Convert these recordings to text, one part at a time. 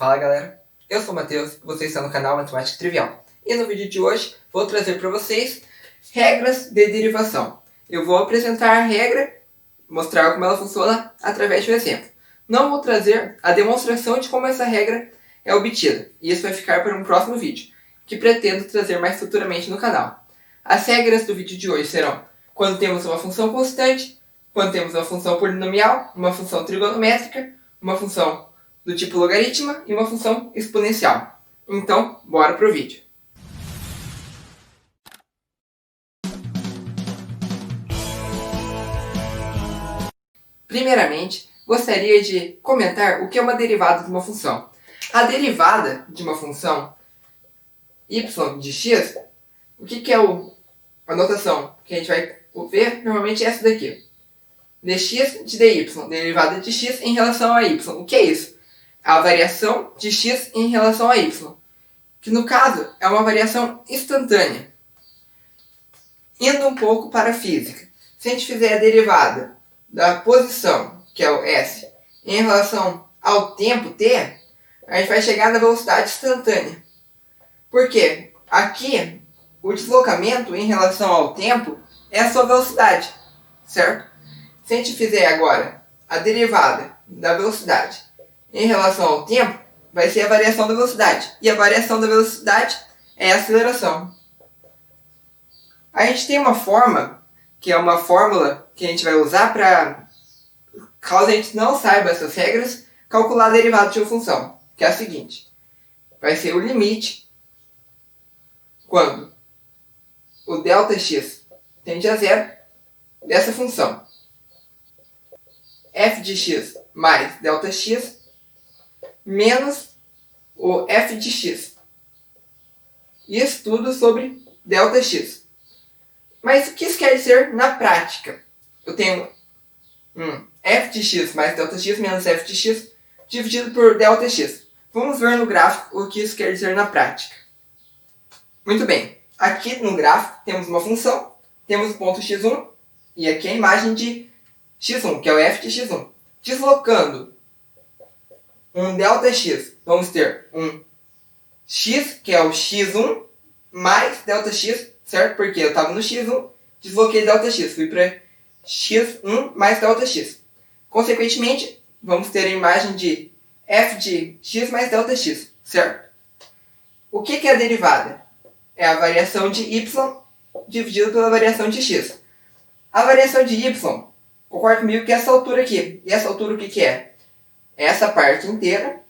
Fala galera, eu sou o Matheus, você está no canal Matemática Trivial. E no vídeo de hoje vou trazer para vocês regras de derivação. Eu vou apresentar a regra, mostrar como ela funciona através de um exemplo. Não vou trazer a demonstração de como essa regra é obtida. E isso vai ficar para um próximo vídeo, que pretendo trazer mais futuramente no canal. As regras do vídeo de hoje serão quando temos uma função constante, quando temos uma função polinomial, uma função trigonométrica, uma função do tipo logaritmo e uma função exponencial. Então, bora pro vídeo. Primeiramente, gostaria de comentar o que é uma derivada de uma função. A derivada de uma função y de x, o que é a notação que a gente vai ver? Normalmente é essa daqui. dx de dy, derivada de x em relação a y. O que é isso? A variação de x em relação a y, que no caso é uma variação instantânea. Indo um pouco para a física, se a gente fizer a derivada da posição, que é o s, em relação ao tempo t, a gente vai chegar na velocidade instantânea. Por quê? Aqui, o deslocamento em relação ao tempo é a sua velocidade, certo? Se a gente fizer agora a derivada da velocidade em relação ao tempo, vai ser a variação da velocidade. E a variação da velocidade é a aceleração. A gente tem uma forma, que é uma fórmula que a gente vai usar para, caso a gente não saiba essas regras, calcular a derivada de uma função, que é a seguinte. Vai ser o limite quando o ΔX tende a zero dessa função. F de x mais ΔX menos o f de x. Isso tudo sobre ΔX. Mas o que isso quer dizer na prática? Eu tenho f de x mais ΔX menos f de x dividido por ΔX. Vamos ver no gráfico o que isso quer dizer na prática. Muito bem. Aqui no gráfico temos uma função, temos o ponto x1 e aqui a imagem de x1, que é o f de x1. Deslocando um ΔX, vamos ter um x, que é o x1, mais ΔX, certo? Porque eu estava no x1, desloquei ΔX, fui para x1 mais ΔX. Consequentemente, vamos ter a imagem de f de x mais ΔX, certo? O que é a derivada? É a variação de y dividido pela variação de x. A variação de y, concorda comigo que é essa altura aqui. E essa altura o que é? Essa parte inteira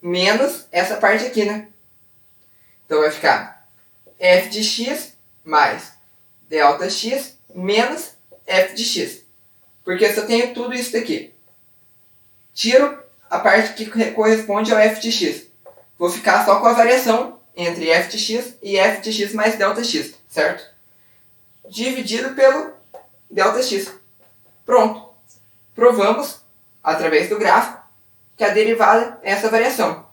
menos essa parte aqui, né? Então vai ficar f de x mais ΔX menos f de x. Porque eu só tenho tudo isso daqui. Tiro a parte que corresponde ao f de x. Vou ficar só com a variação entre f de x e f de x mais ΔX, certo? Dividido pelo ΔX. Pronto. Provamos, através do gráfico, que a derivada é essa variação.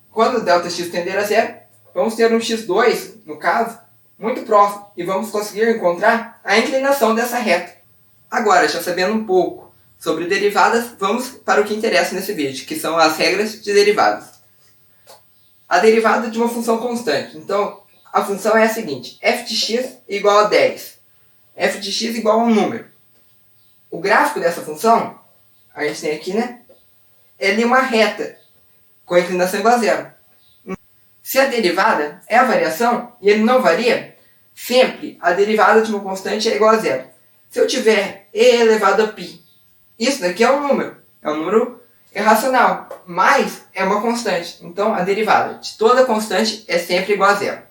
Quando o ΔX tender a zero, vamos ter um x2, no caso, muito próximo, e vamos conseguir encontrar a inclinação dessa reta. Agora, já sabendo um pouco sobre derivadas, vamos para o que interessa nesse vídeo, que são as regras de derivadas. A derivada de uma função constante. Então, a função é a seguinte, f de x igual a 10. f de x igual a um número. O gráfico dessa função, a gente tem aqui, né? Ele é uma reta com inclinação igual a zero. Se a derivada é a variação e ele não varia, sempre a derivada de uma constante é igual a zero. Se eu tiver e elevado a π, isso daqui é um número irracional, mas é uma constante. Então a derivada de toda constante é sempre igual a zero.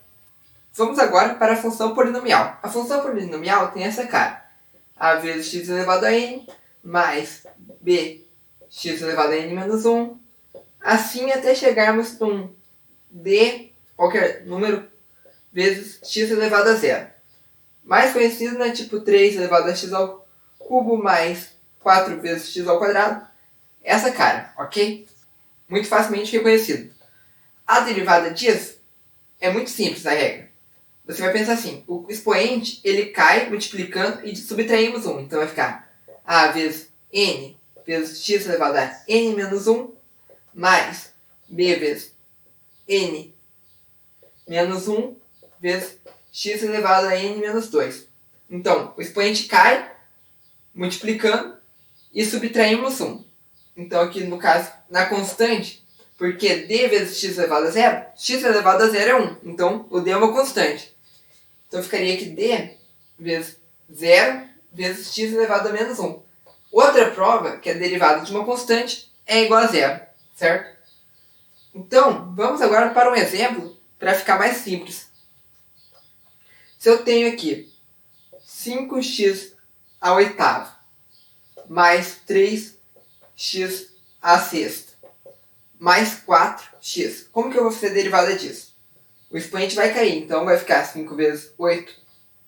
Vamos agora para a função polinomial. A função polinomial tem essa cara. A vezes x elevado a n, mais b x elevado a n menos 1, assim até chegarmos num d, qualquer número, vezes x elevado a zero. Mais conhecido, né, tipo 3 elevado a x ao cubo mais 4 vezes x ao quadrado. Essa cara, ok? Muito facilmente reconhecido. A derivada disso é muito simples a regra. Você vai pensar assim, o expoente ele cai multiplicando e subtraímos 1. Então vai ficar a vezes n vezes x elevado a n menos 1 mais b vezes n menos 1 vezes x elevado a n menos 2. Então, o expoente cai, multiplicando, e subtraímos 1. Então, aqui no caso, na constante, porque d vezes x elevado a zero, x elevado a zero é 1. Então, o d é uma constante. Então, ficaria aqui d vezes 0 vezes x elevado a menos 1. Outra prova, que é a derivada de uma constante, é igual a zero, certo? Então, vamos agora para um exemplo para ficar mais simples. Se eu tenho aqui 5x à oitava mais 3x à sexta mais 4x, como que eu vou fazer a derivada disso? O expoente vai cair, então vai ficar 5 vezes 8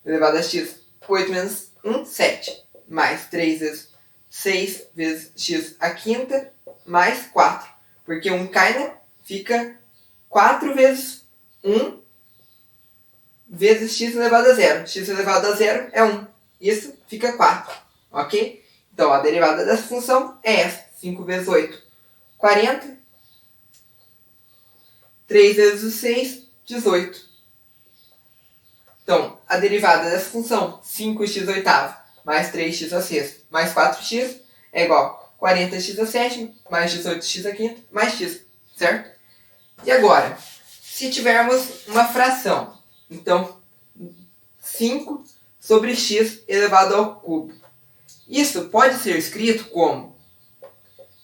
elevado a x, 8 menos 1, 7, mais 3 vezes 6 vezes x à quinta, mais 4, porque 1 cai, né? Fica 4 vezes 1 vezes x elevado a zero. X elevado a zero é 1. Isso fica 4, ok? Então, a derivada dessa função é essa. 5 vezes 8, 40. 3 vezes 6, 18. Então, a derivada dessa função, 5x oitava mais 3x à sexta mais 4x é igual a 40x à sétima mais 18x à quinta mais x, certo? E agora, se tivermos uma fração, então 5 sobre x elevado ao cubo. Isso pode ser escrito como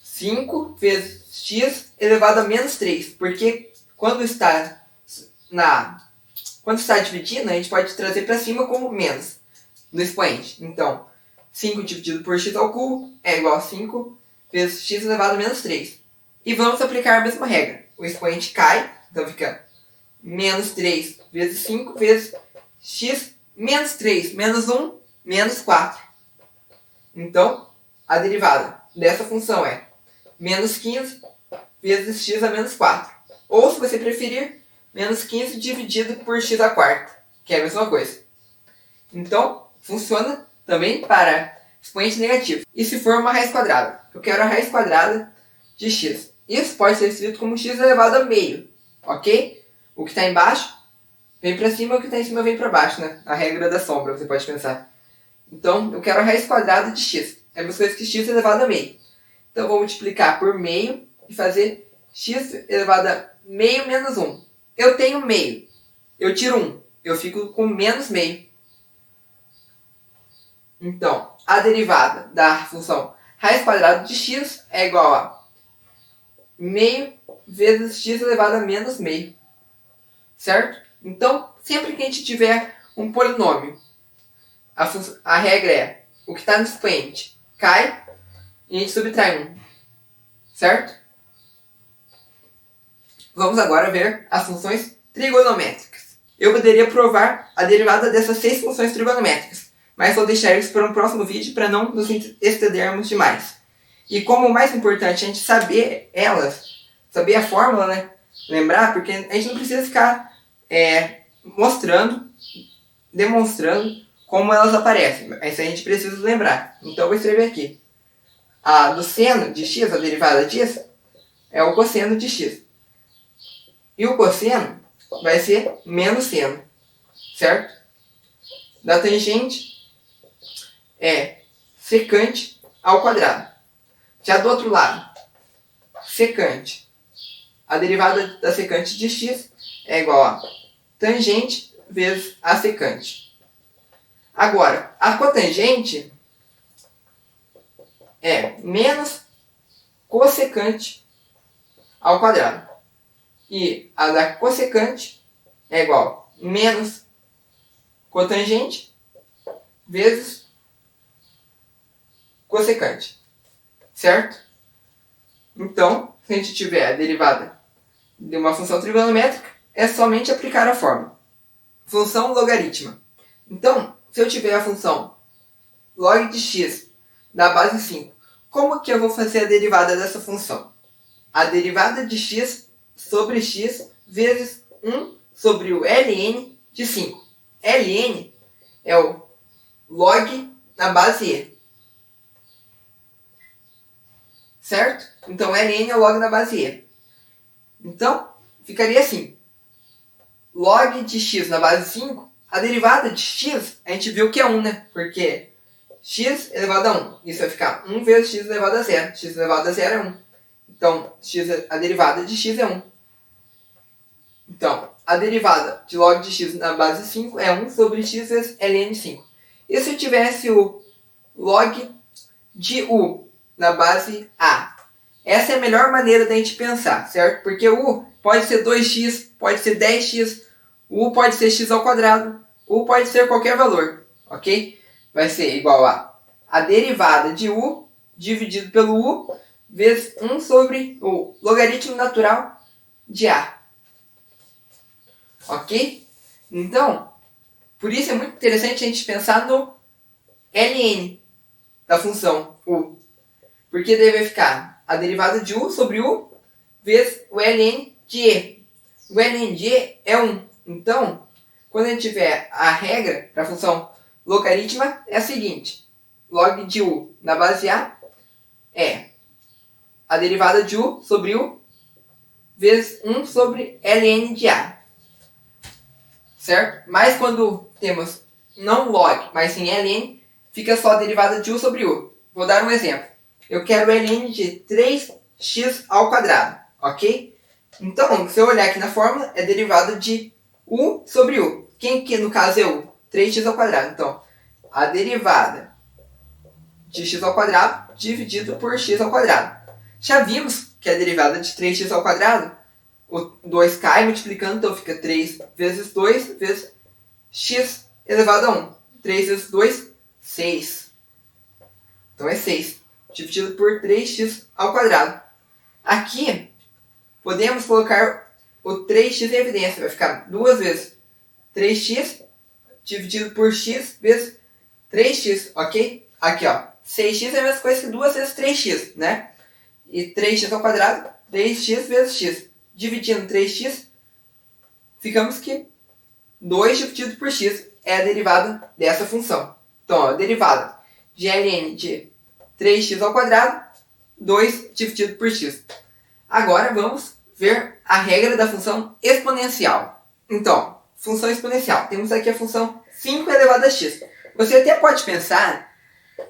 5 vezes x elevado a menos 3, porque quando está dividindo, a gente pode trazer para cima como menos no expoente. Então, 5 dividido por x ao cubo é igual a 5 vezes x elevado a menos 3. E vamos aplicar a mesma regra. O expoente cai, então fica menos 3 vezes 5 vezes x menos 3 menos 1 menos 4. Então, a derivada dessa função é menos 15 vezes x a menos 4. Ou, se você preferir, menos 15 dividido por x à quarta, que é a mesma coisa. Então, funciona também para expoente negativo. E se for uma raiz quadrada? Eu quero a raiz quadrada de x. Isso pode ser escrito como x elevado a meio, ok? O que está embaixo vem para cima, o que está em cima vem para baixo, né? A regra da sombra, você pode pensar. Então, eu quero a raiz quadrada de x. É a mesma coisa que x elevado a meio. Então, eu vou multiplicar por meio e fazer x elevado a meio menos 1. Eu tenho meio. Eu tiro 1. Eu fico com menos meio. Então, a derivada da função raiz quadrada de x é igual a meio vezes x elevado a menos meio. Certo? Então, sempre que a gente tiver um polinômio, a regra é o que está no expoente cai e a gente subtrai 1. Certo? Vamos agora ver as funções trigonométricas. Eu poderia provar a derivada dessas 6 funções trigonométricas, mas vou deixar isso para um próximo vídeo para não nos excedermos demais. E como o mais importante é a gente saber elas, saber a fórmula, né? Lembrar, porque a gente não precisa ficar demonstrando como elas aparecem. Isso a gente precisa lembrar. Então eu vou escrever aqui. A do seno de x, a derivada disso, é o cosseno de x. E o cosseno vai ser menos seno, certo? Da tangente é secante ao quadrado. Já do outro lado, secante. A derivada da secante de x é igual a tangente vezes a secante. Agora, a cotangente é menos cossecante ao quadrado. E a da cossecante é igual a menos cotangente vezes cossecante. Certo? Então, se a gente tiver a derivada de uma função trigonométrica, é somente aplicar a fórmula. Função logarítmica. Então, se eu tiver a função log de x da base 5, como que eu vou fazer a derivada dessa função? A derivada de x sobre x vezes 1 sobre o ln de 5. ln é o log na base e. certo? Então ln é o log na base e. Então, ficaria assim. Log de x na base 5, a derivada de x, a gente viu que é 1, né? Porque x elevado a 1. Isso vai ficar 1 vezes x elevado a 0. X elevado a 0 é 1. Então, a derivada de x é 1. Então, a derivada de log de x na base 5 é 1 sobre x vezes ln de 5. E se eu tivesse o log de u na base a? Essa é a melhor maneira da gente pensar, certo? Porque u pode ser 2x, pode ser 10x, u pode ser x ao quadrado, u pode ser qualquer valor, ok? Vai ser igual a derivada de u dividido pelo u vezes 1 sobre o logaritmo natural de a. Ok? Então, por isso é muito interessante a gente pensar no ln da função u. Porque daí vai ficar a derivada de u sobre u vezes o ln de e. O ln de e é 1. Então, quando a gente tiver a regra para a função logaritma, é a seguinte. Log de u na base a é a derivada de u sobre u vezes 1 sobre ln de a. Certo? Mas quando temos não log, mas sim ln, fica só a derivada de u sobre u. Vou dar um exemplo. Eu quero ln de 3x ao quadrado, ok? Então, se eu olhar aqui na fórmula, é derivada de u sobre u. Quem que no caso é u? 3x ao quadrado. Então, a derivada de x ao quadrado dividido por x ao quadrado. Já vimos que a derivada de 3x ao quadrado, o 2 cai multiplicando, então fica 3 vezes 2 vezes x elevado a 1. 3 vezes 2, 6. Então é 6, dividido por 3x ao quadrado. Aqui, podemos colocar o 3x em evidência. Vai ficar 2 vezes 3x dividido por x vezes 3x, ok? Aqui, ó, 6x é a mesma coisa que 2 vezes 3x, né? E 3x ao quadrado, 3x vezes x. Dividindo 3x, ficamos que 2 dividido por x é a derivada dessa função. Então, a derivada de ln de 3x ao quadrado, 2 dividido por x. Agora vamos ver a regra da função exponencial. Então, função exponencial. Temos aqui a função 5 elevado a x. Você até pode pensar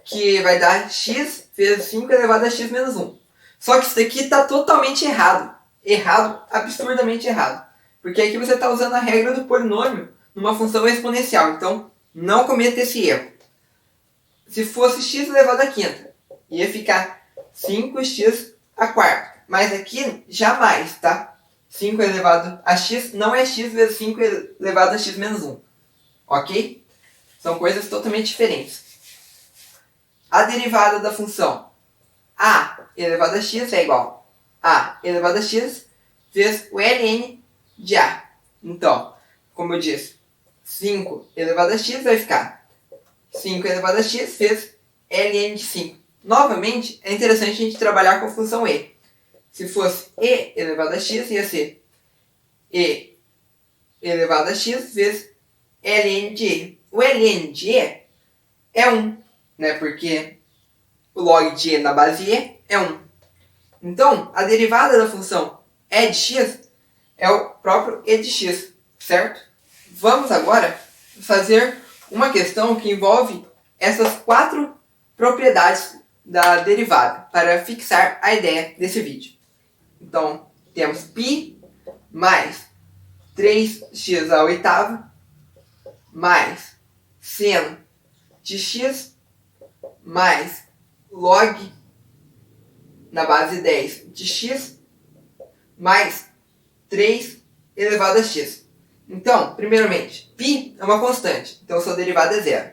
que vai dar x vezes 5 elevado a x menos 1. Só que isso daqui está totalmente errado. Errado, absurdamente errado. Porque aqui você está usando a regra do polinômio numa função exponencial. Então, não cometa esse erro. Se fosse x elevado a quinta, ia ficar 5x a quarta. Mas aqui, jamais, tá? 5 elevado a x não é x vezes 5 elevado a x menos 1. Ok? São coisas totalmente diferentes. A derivada da função a elevado a x é igual a elevado a x vezes o ln de a. Então, como eu disse, 5 elevado a x vai ficar 5 elevado a x vezes ln de 5. Novamente, é interessante a gente trabalhar com a função e. Se fosse e elevado a x, ia ser e elevado a x vezes ln de e. O ln de e é 1, né? Porque o log de e na base e é 1. Então, a derivada da função e de x é o próprio e de x, certo? Vamos agora fazer uma questão que envolve essas 4 propriedades da derivada para fixar a ideia desse vídeo. Então, temos π mais 3x à oitava mais seno de x mais log na base 10 de x mais 3 elevado a x. Então, primeiramente, π é uma constante, então sua derivada é zero.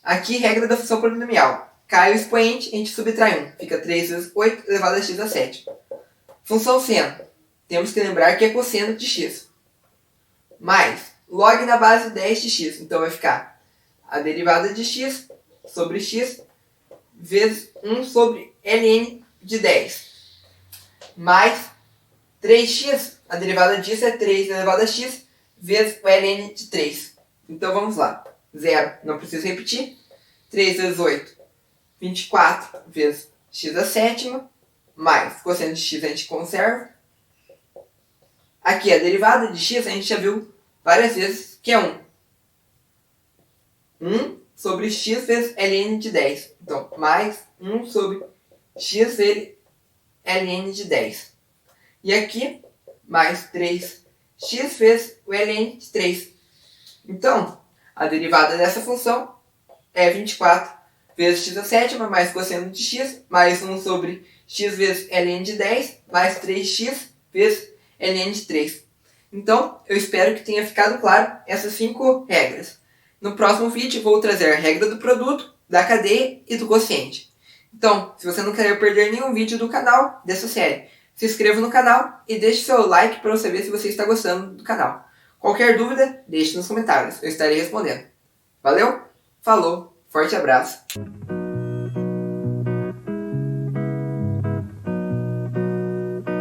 Aqui, regra da função polinomial. Cai o expoente, a gente subtrai 1. Fica 3 vezes 8 elevado a x a 7. Função seno. Temos que lembrar que é cosseno de x. Mais log na base 10 de x. Então vai ficar a derivada de x sobre x vezes 1 sobre ln de 10. Mais 3x. A derivada disso é 3 elevado a x vezes o ln de 3. Então vamos lá. 0, não preciso repetir. 3 vezes 8, 24 vezes x a sétima. mais cosseno de x a gente conserva. Aqui a derivada de x a gente já viu várias vezes que é 1. 1 sobre x vezes ln de 10. Então, mais 1 sobre x vezes ln de 10. E aqui, mais 3x vezes o ln de 3. Então, a derivada dessa função é 24 vezes x a sétima, mais cosseno de x, mais 1 sobre x vezes ln de 10, mais 3x vezes ln de 3. Então, eu espero que tenha ficado claro essas 5 regras. No próximo vídeo, vou trazer a regra do produto, da cadeia e do quociente. Então, se você não quer perder nenhum vídeo do canal dessa série, se inscreva no canal e deixe seu like para eu saber se você está gostando do canal. Qualquer dúvida, deixe nos comentários, eu estarei respondendo. Valeu, falou, forte abraço!